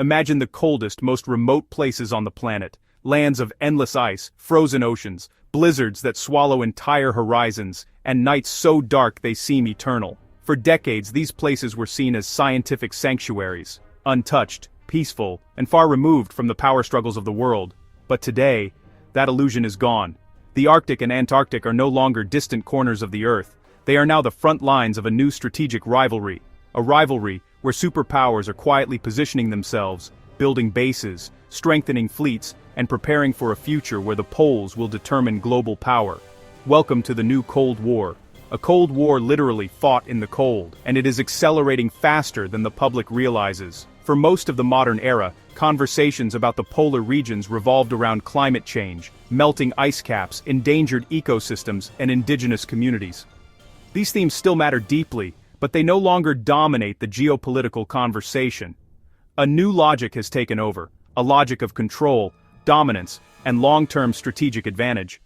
Imagine the coldest, most remote places on the planet, lands of endless ice, frozen oceans, blizzards that swallow entire horizons, and nights so dark they seem eternal. For decades, these places were seen as scientific sanctuaries, untouched, peaceful, and far removed from the power struggles of the world. But today, that illusion is gone. The Arctic and Antarctic are no longer distant corners of the Earth. They are now the front lines of a new strategic rivalry. A rivalry where superpowers are quietly positioning themselves, building bases, strengthening fleets, and preparing for a future where the poles will determine global power. Welcome to the new Cold War. A Cold War literally fought in the cold, and it is accelerating faster than the public realizes. For most of the modern era, conversations about the polar regions revolved around climate change, melting ice caps, endangered ecosystems, and indigenous communities. These themes still matter deeply, but they no longer dominate the geopolitical conversation. A new logic has taken over, a logic of control, dominance, and long-term strategic advantage.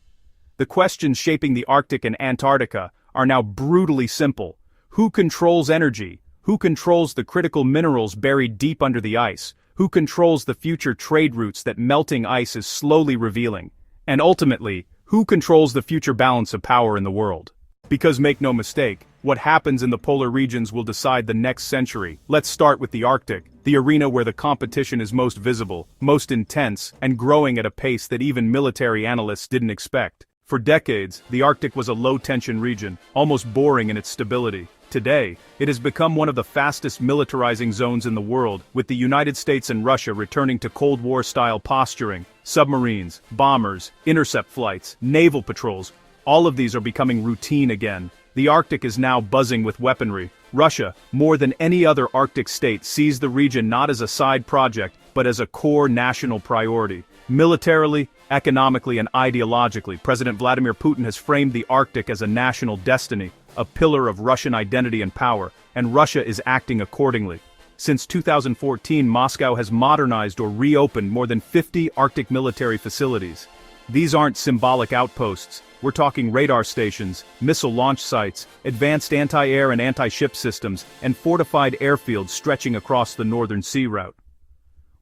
The questions shaping the Arctic and Antarctica are now brutally simple. Who controls energy? Who controls the critical minerals buried deep under the ice? Who controls the future trade routes that melting ice is slowly revealing? And ultimately, who controls the future balance of power in the world? Because make no mistake, what happens in the polar regions will decide the next century. Let's start with the Arctic, the arena where the competition is most visible, most intense, and growing at a pace that even military analysts didn't expect. For decades, the Arctic was a low-tension region, almost boring in its stability. Today, it has become one of the fastest militarizing zones in the world, with the United States and Russia returning to Cold War-style posturing. Submarines, bombers, intercept flights, naval patrols, all of these are becoming routine again. The Arctic is now buzzing with weaponry. Russia, more than any other Arctic state, sees the region not as a side project, but as a core national priority. Militarily, economically, and ideologically, President Vladimir Putin has framed the Arctic as a national destiny, a pillar of Russian identity and power, and Russia is acting accordingly. Since 2014, Moscow has modernized or reopened more than 50 Arctic military facilities. These aren't symbolic outposts. We're talking radar stations, missile launch sites, advanced anti-air and anti-ship systems, and fortified airfields stretching across the northern sea route.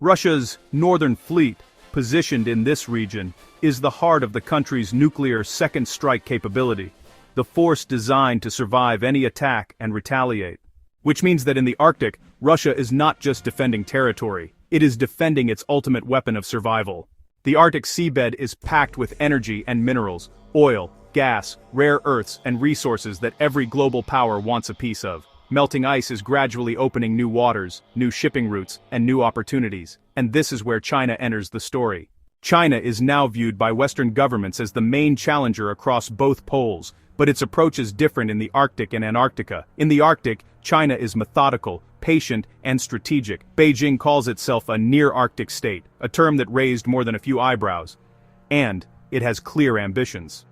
Russia's Northern Fleet, positioned in this region, is the heart of the country's nuclear second strike capability, the force designed to survive any attack and retaliate. Which means that in the Arctic, Russia is not just defending territory, it is defending its ultimate weapon of survival. The Arctic seabed is packed with energy and minerals, oil, gas, rare earths, and resources that every global power wants a piece of. Melting ice is gradually opening new waters, new shipping routes, and new opportunities. And this is where China enters the story. China is now viewed by Western governments as the main challenger across both poles, but its approach is different in the Arctic and Antarctica. In the Arctic, China is methodical, patient, and strategic. Beijing calls itself a near-Arctic state, a term that raised more than a few eyebrows. And it has clear ambitions.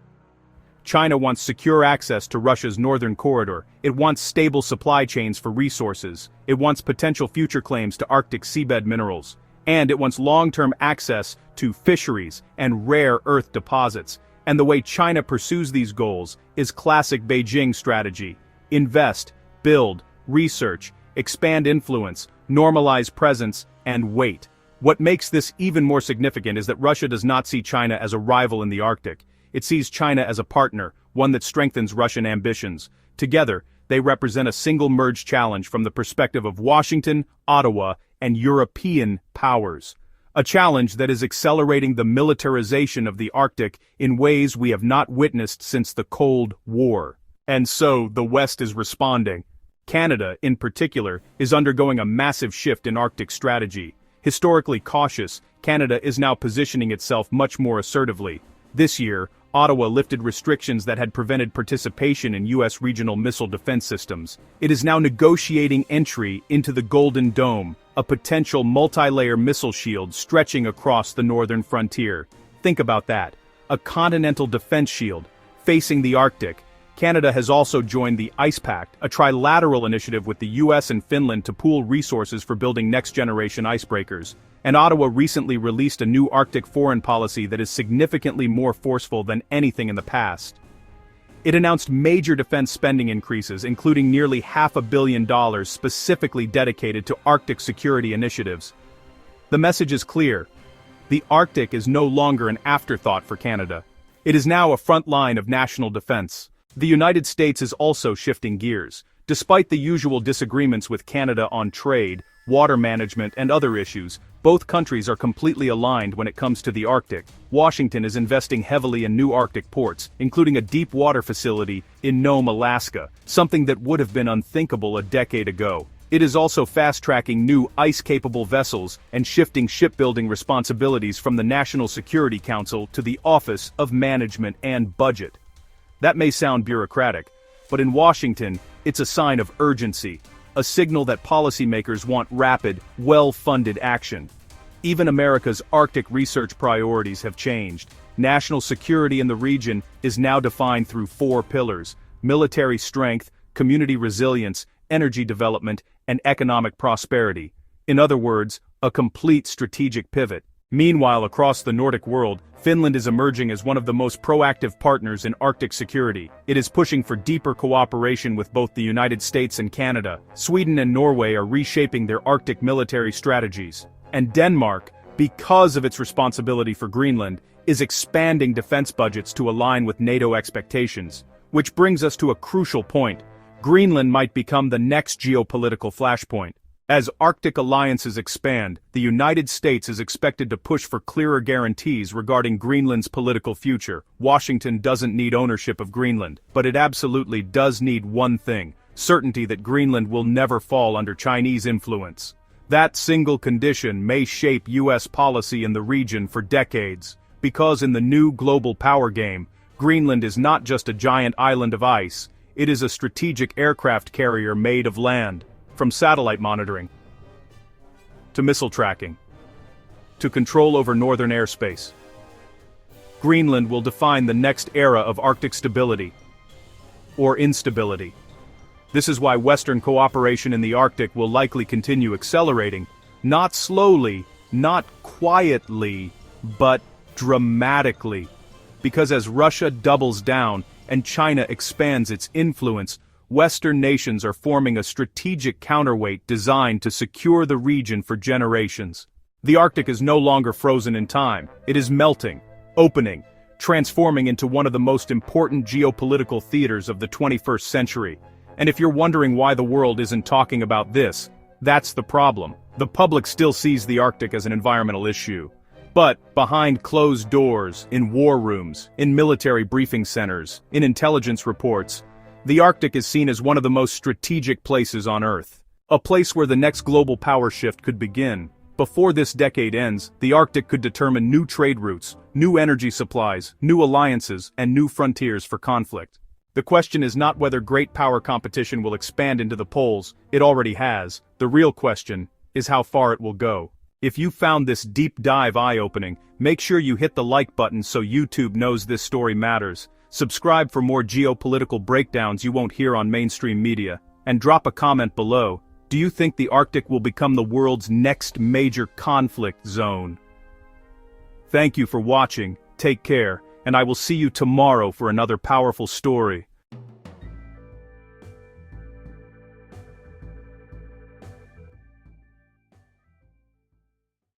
China wants secure access to Russia's northern corridor. It wants stable supply chains for resources. It wants potential future claims to Arctic seabed minerals. And it wants long-term access to fisheries and rare earth deposits. And the way China pursues these goals is classic Beijing strategy. Invest, build, research, expand influence, normalize presence, and wait. What makes this even more significant is that Russia does not see China as a rival in the Arctic. It sees China as a partner, one that strengthens Russian ambitions. Together, they represent a single merged challenge from the perspective of Washington, Ottawa, and European powers. A challenge that is accelerating the militarization of the Arctic in ways we have not witnessed since the Cold War. And so, the West is responding. Canada, in particular, is undergoing a massive shift in Arctic strategy. Historically cautious, Canada is now positioning itself much more assertively. This year, Ottawa lifted restrictions that had prevented participation in U.S. regional missile defense systems. It is now negotiating entry into the Golden Dome, a potential multi-layer missile shield stretching across the northern frontier. Think about that. A continental defense shield, facing the Arctic. Canada has also joined the Ice Pact, a trilateral initiative with the US and Finland to pool resources for building next-generation icebreakers. And Ottawa recently released a new Arctic foreign policy that is significantly more forceful than anything in the past. It announced major defense spending increases, including nearly $500 million specifically dedicated to Arctic security initiatives. The message is clear. The Arctic is no longer an afterthought for Canada. It is now a front line of national defense. The United States is also shifting gears. Despite the usual disagreements with Canada on trade, water management, and other issues, both countries are completely aligned when it comes to the Arctic. Washington is investing heavily in new Arctic ports, including a deep water facility in Nome, Alaska, something that would have been unthinkable a decade ago. It is also fast-tracking new ice-capable vessels and shifting shipbuilding responsibilities from the National Security Council to the Office of Management and Budget. That may sound bureaucratic, but in Washington, it's a sign of urgency, a signal that policymakers want rapid, well-funded action. Even America's Arctic research priorities have changed. National security in the region is now defined through 4 pillars: military strength, community resilience, energy development, and economic prosperity. In other words, a complete strategic pivot. Meanwhile, across the Nordic world, Finland is emerging as one of the most proactive partners in Arctic security. It is pushing for deeper cooperation with both the United States and Canada. Sweden and Norway are reshaping their Arctic military strategies. And Denmark, because of its responsibility for Greenland, is expanding defense budgets to align with NATO expectations. Which brings us to a crucial point. Greenland might become the next geopolitical flashpoint. As Arctic alliances expand, the United States is expected to push for clearer guarantees regarding Greenland's political future. Washington doesn't need ownership of Greenland, but it absolutely does need one thing: certainty that Greenland will never fall under Chinese influence. That single condition may shape U.S. policy in the region for decades, because in the new global power game, Greenland is not just a giant island of ice, it is a strategic aircraft carrier made of land. From satellite monitoring, to missile tracking, to control over northern airspace, Greenland will define the next era of Arctic stability, or instability. This is why Western cooperation in the Arctic will likely continue accelerating, not slowly, not quietly, but dramatically. Because as Russia doubles down and China expands its influence, Western nations are forming a strategic counterweight designed to secure the region for generations. The Arctic is no longer frozen in time. It is melting, opening, transforming into one of the most important geopolitical theaters of the 21st century. And if you're wondering why the world isn't talking about this, that's the problem. The public still sees the Arctic as an environmental issue. But behind closed doors, in war rooms, in military briefing centers, in intelligence reports, the Arctic is seen as one of the most strategic places on Earth. A place where the next global power shift could begin. Before this decade ends, the Arctic could determine new trade routes, new energy supplies, new alliances, and new frontiers for conflict. The question is not whether great power competition will expand into the poles, it already has. The real question is how far it will go. If you found this deep dive eye-opening, make sure you hit the like button so YouTube knows this story matters. Subscribe for more geopolitical breakdowns you won't hear on mainstream media. And drop a comment below. Do you think the Arctic will become the world's next major conflict zone? Thank you for watching, take care, and I will see you tomorrow for another powerful story.